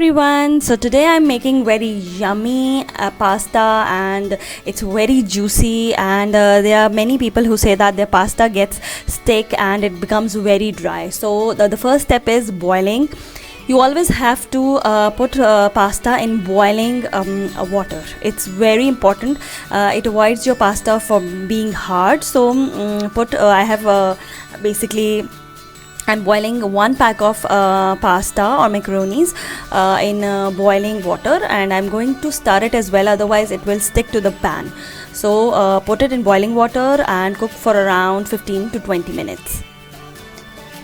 everyone, so today I'm making very yummy pasta and it's very juicy, and there are many people who say that their pasta gets stick and it becomes very dry. So the first step is boiling. You always have to put pasta in boiling water. It's very important. It avoids your pasta from being hard. So I have basically I'm boiling 1 pack of pasta or macaronis in boiling water, and I'm going to stir it as well, otherwise it will stick to the pan. So put it in boiling water and cook for around 15 to 20 minutes.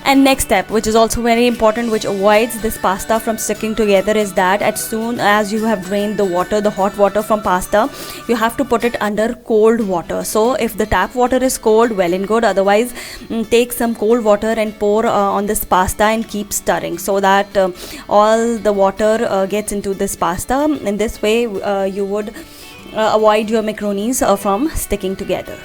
And next step, which is also very important, which avoids this pasta from sticking together, is that as soon as you have drained the water, the hot water from pasta, you have to put it under cold water. So if the tap water is cold, well and good, otherwise take some cold water and pour on this pasta and keep stirring, so that all the water gets into this pasta. In this way you would avoid your macaronis from sticking together.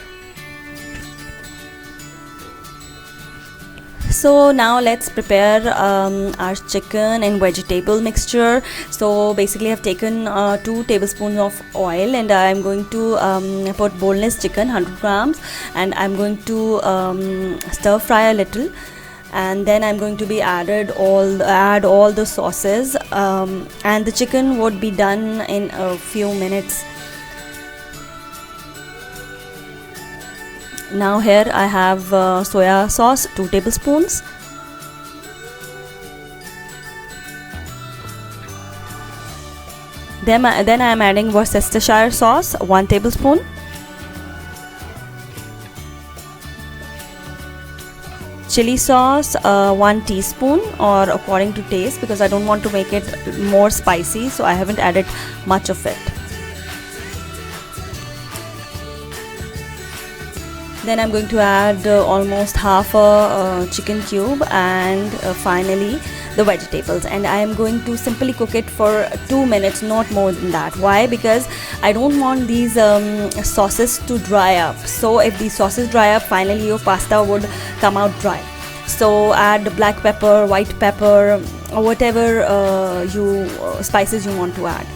So now let's prepare our chicken and vegetable mixture. So basically I've taken 2 tablespoons of oil, and I'm going to put boneless chicken 100 grams, and I'm going to stir fry a little, and then I'm going to be add all the sauces, and the chicken would be done in a few minutes. Now here I have soya sauce 2 tablespoons, then I am adding Worcestershire sauce 1 tablespoon, chili sauce 1 teaspoon, or according to taste, because I don't want to make it more spicy, so I haven't added much of it. Then I'm going to add almost half a chicken cube, and finally the vegetables, and I am going to simply cook it for 2 minutes, not more than that. Why? Because I don't want these sauces to dry up. So if these sauces dry up, finally your pasta would come out dry. So add black pepper, white pepper, or whatever spices you want to add.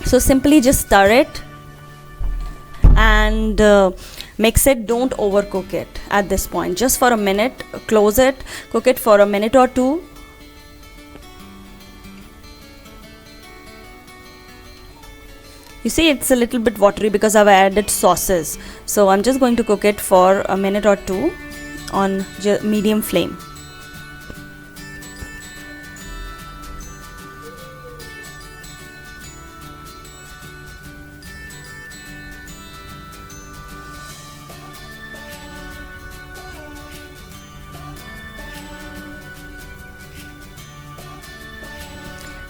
So simply just stir it and mix it. Don't overcook it at this point. Just for a minute, close it, cook it for a minute or 2. You see, it's a little bit watery because I've added sauces, so I'm just going to cook it for a minute or 2 on medium flame.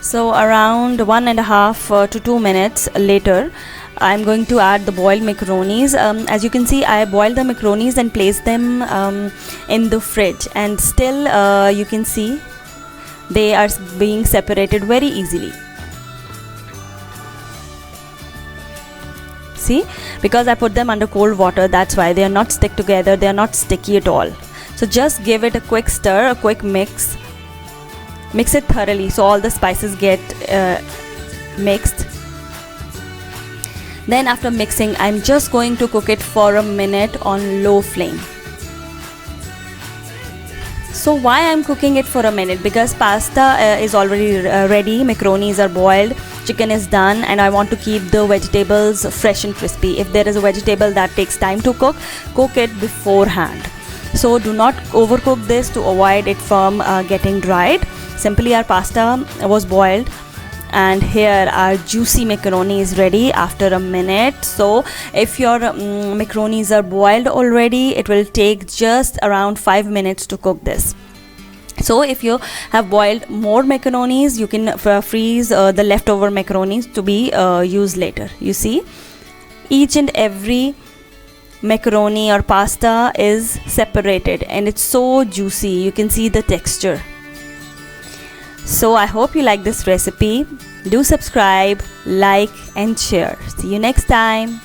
So around 1.5 to 2 minutes later, I'm going to add the boiled macaronis. As you can see, I boiled the macaronis and placed them in the fridge, and still you can see they are being separated very easily. See, because I put them under cold water, that's why they are not stick together, they are not sticky at all. So just give it a quick stir, a quick mix. Mix it thoroughly so all the spices get mixed. Then after mixing, I'm just going to cook it for a minute on low flame. So why I'm cooking it for a minute? Because pasta is already ready, macaronis are boiled, chicken is done, and I want to keep the vegetables fresh and crispy. If there is a vegetable that takes time to cook, cook it beforehand. So do not overcook this to avoid it from getting dried. Simply our pasta was boiled, and here our juicy macaroni is ready after a minute. So if your macaronis are boiled already, it will take just around 5 minutes to cook this. So if you have boiled more macaronis, you can freeze the leftover macaronis to be used later. You see, each and every macaroni or pasta is separated, and it's so juicy. You can see the texture. So I hope you like this recipe. Do subscribe, like and share. See you next time.